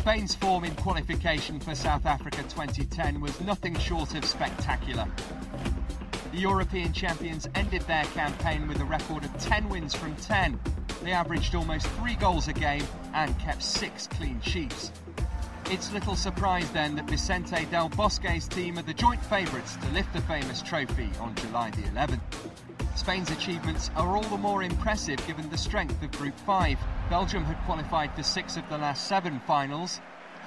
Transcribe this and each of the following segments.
Spain's form in qualification for South Africa 2010 was nothing short of spectacular. The European champions ended their campaign with a record of 10 wins from 10. They averaged almost 3 goals a game and kept 6 clean sheets. It's little surprise then that Vicente Del Bosque's team are the joint favourites to lift the famous trophy on July the 11th. Spain's achievements are all the more impressive given the strength of Group 5. Belgium had qualified for 6 of the last 7 finals,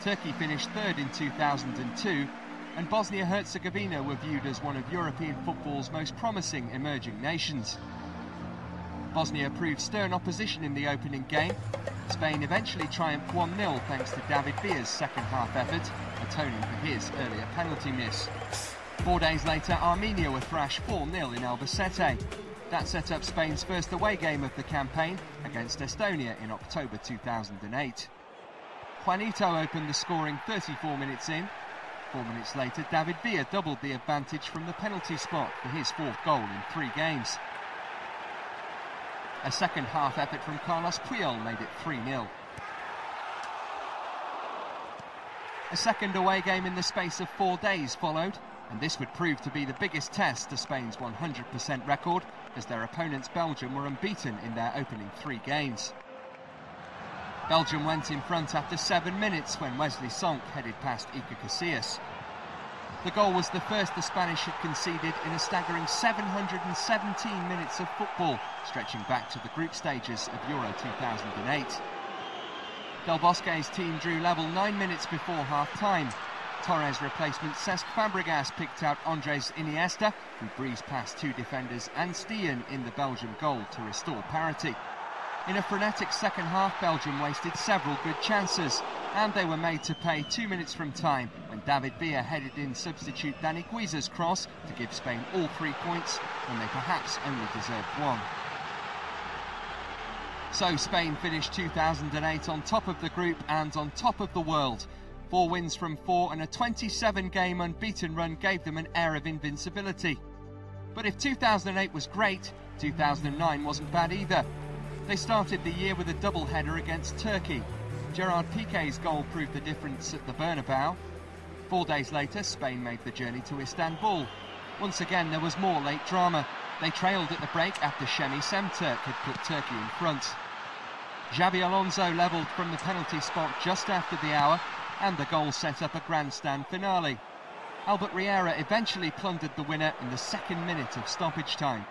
Turkey finished 3rd in 2002, and Bosnia-Herzegovina were viewed as one of European football's most promising emerging nations. Bosnia proved stern opposition in the opening game. Spain eventually triumphed 1-0 thanks to David Villa's second-half effort, atoning for his earlier penalty miss. 4 days later, Armenia were thrashed 4-0 in Albacete. That set up Spain's first away game of the campaign against Estonia in October 2008. Juanito opened the scoring 34 minutes in. 4 minutes later, David Villa doubled the advantage from the penalty spot for his 4th goal in 3 games. A second-half effort from Carlos Puyol made it 3-0. A second away game in the space of 4 days followed, and this would prove to be the biggest test to Spain's 100% record, as their opponents Belgium were unbeaten in their opening 3 games. Belgium went in front after 7 minutes when Wesley Sonk headed past Iker Casillas. The goal was the first the Spanish had conceded in a staggering 717 minutes of football, stretching back to the group stages of Euro 2008. Del Bosque's team drew level 9 minutes before half-time. Torres replacement Cesc Fabregas picked out Andres Iniesta, who breezed past 2 defenders and Stien in the Belgian goal to restore parity. In a frenetic second half, Belgium wasted several good chances, and they were made to pay 2 minutes from time when David Villa headed in substitute Dani Guiza's cross to give Spain all 3 points when they perhaps only deserved 1. So Spain finished 2008 on top of the group and on top of the world. 4 wins from 4 and a 27-game unbeaten run gave them an air of invincibility. But if 2008 was great, 2009 wasn't bad either. They started the year with a double-header against Turkey. Gerard Piqué's goal proved the difference at the Bernabeu. 4 days later, Spain made the journey to Istanbul. Once again, there was more late drama. They trailed at the break after Şemi Semturk had put Turkey in front. Xabi Alonso levelled from the penalty spot just after the hour, and the goal set up a grandstand finale. Albert Riera eventually plundered the winner in the 2nd minute of stoppage time.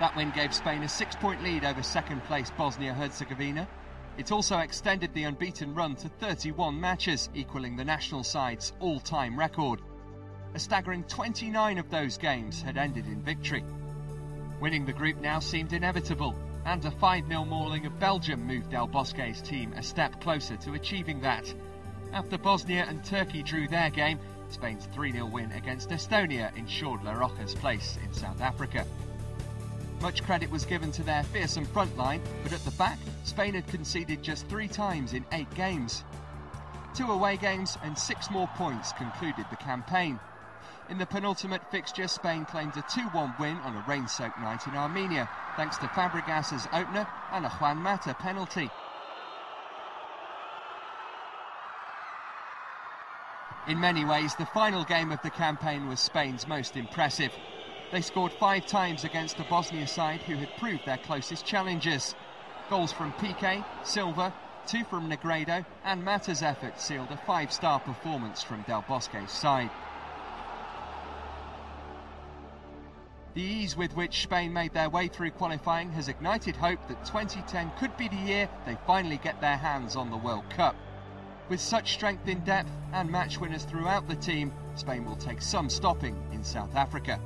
That win gave Spain a 6-point lead over second-place Bosnia-Herzegovina. It also extended the unbeaten run to 31 matches, equalling the national side's all-time record. A staggering 29 of those games had ended in victory. Winning the group now seemed inevitable, and a 5-0 mauling of Belgium moved Del Bosque's team a step closer to achieving that. After Bosnia and Turkey drew their game, Spain's 3-0 win against Estonia ensured La Roja's place in South Africa. Much credit was given to their fearsome front line, but at the back, Spain had conceded just 3 times in 8 games. 2 away games and 6 more points concluded the campaign. In the penultimate fixture, Spain claimed a 2-1 win on a rain-soaked night in Armenia, thanks to Fabregas's opener and a Juan Mata penalty. In many ways, the final game of the campaign was Spain's most impressive. They scored 5 times against the Bosnia side who had proved their closest challengers. Goals from Piqué, Silva, 2 from Negredo and Mata's effort sealed a 5-star performance from Del Bosque's side. The ease with which Spain made their way through qualifying has ignited hope that 2010 could be the year they finally get their hands on the World Cup. With such strength in depth and match winners throughout the team, Spain will take some stopping in South Africa.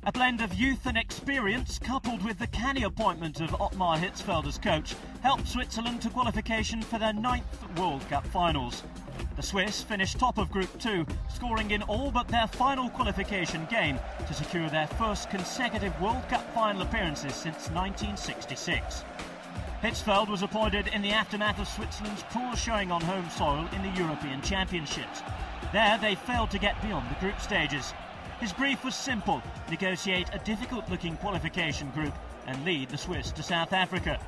A blend of youth and experience, coupled with the canny appointment of Ottmar Hitzfeld as coach, helped Switzerland to qualification for their 9th World Cup finals. The Swiss finished top of Group 2, scoring in all but their final qualification game to secure their first consecutive World Cup final appearances since 1966. Hitzfeld was appointed in the aftermath of Switzerland's poor showing on home soil in the European Championships. There they failed to get beyond the group stages. His brief was simple: negotiate a difficult-looking qualification group and lead the Swiss to South Africa.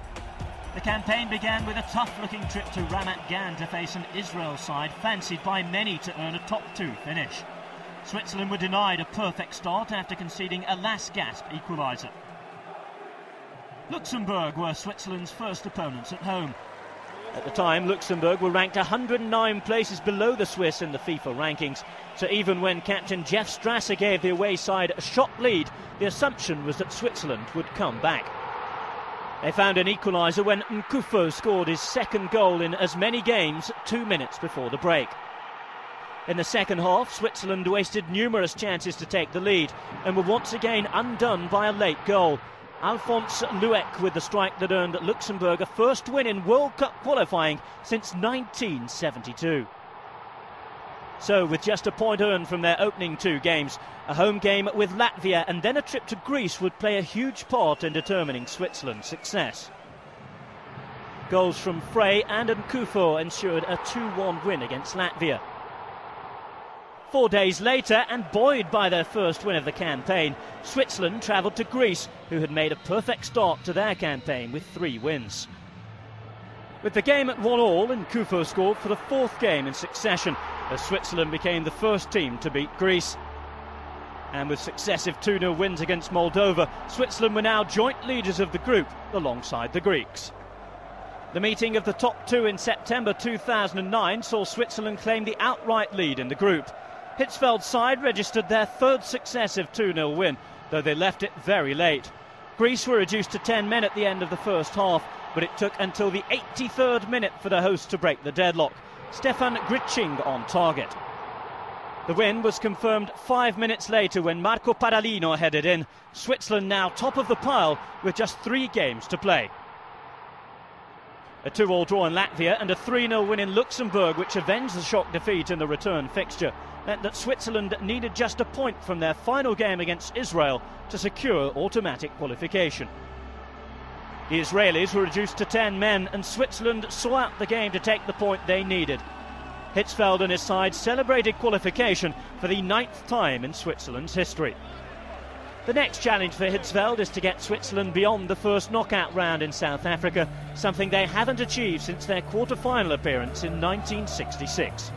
The campaign began with a tough-looking trip to Ramat Gan to face an Israel side fancied by many to earn a top 2 finish. Switzerland were denied a perfect start after conceding a last-gasp equaliser. Luxembourg were Switzerland's first opponents at home. At the time, Luxembourg were ranked 109 places below the Swiss in the FIFA rankings, so even when captain Jeff Strasser gave the away side a shot lead, the assumption was that Switzerland would come back. They found an equaliser when Nkufo scored his second goal in as many games 2 minutes before the break. In the second half, Switzerland wasted numerous chances to take the lead and were once again undone by a late goal. Alphonse Lueck with the strike that earned Luxembourg a first win in World Cup qualifying since 1972. So, with just a point earned from their opening 2 games, a home game with Latvia and then a trip to Greece would play a huge part in determining Switzerland's success. Goals from Frey and Nkufo ensured a 2-1 win against Latvia. 4 days later, and buoyed by their first win of the campaign, Switzerland travelled to Greece, who had made a perfect start to their campaign with 3 wins. With the game at 1-1, Nkufo scored for the 4th game in succession, as Switzerland became the first team to beat Greece. And with successive 2-0 wins against Moldova, Switzerland were now joint leaders of the group alongside the Greeks. The meeting of the top 2 in September 2009 saw Switzerland claim the outright lead in the group. Hitzfeld's side registered their 3rd successive 2-0 win, though they left it very late. Greece were reduced to 10 men at the end of the first half, but it took until the 83rd minute for the hosts to break the deadlock. Stefan Griching on target. The win was confirmed 5 minutes later when Marco Paralino headed in. Switzerland now top of the pile with just 3 games to play. A 2-2 draw in Latvia and a 3-0 win in Luxembourg, which avenged the shock defeat in the return fixture, meant that Switzerland needed just a point from their final game against Israel to secure automatic qualification. The Israelis were reduced to 10 men and Switzerland saw out the game to take the point they needed. Hitzfeld and his side celebrated qualification for the 9th time in Switzerland's history. The next challenge for Hitzfeld is to get Switzerland beyond the first knockout round in South Africa, something they haven't achieved since their quarter-final appearance in 1966.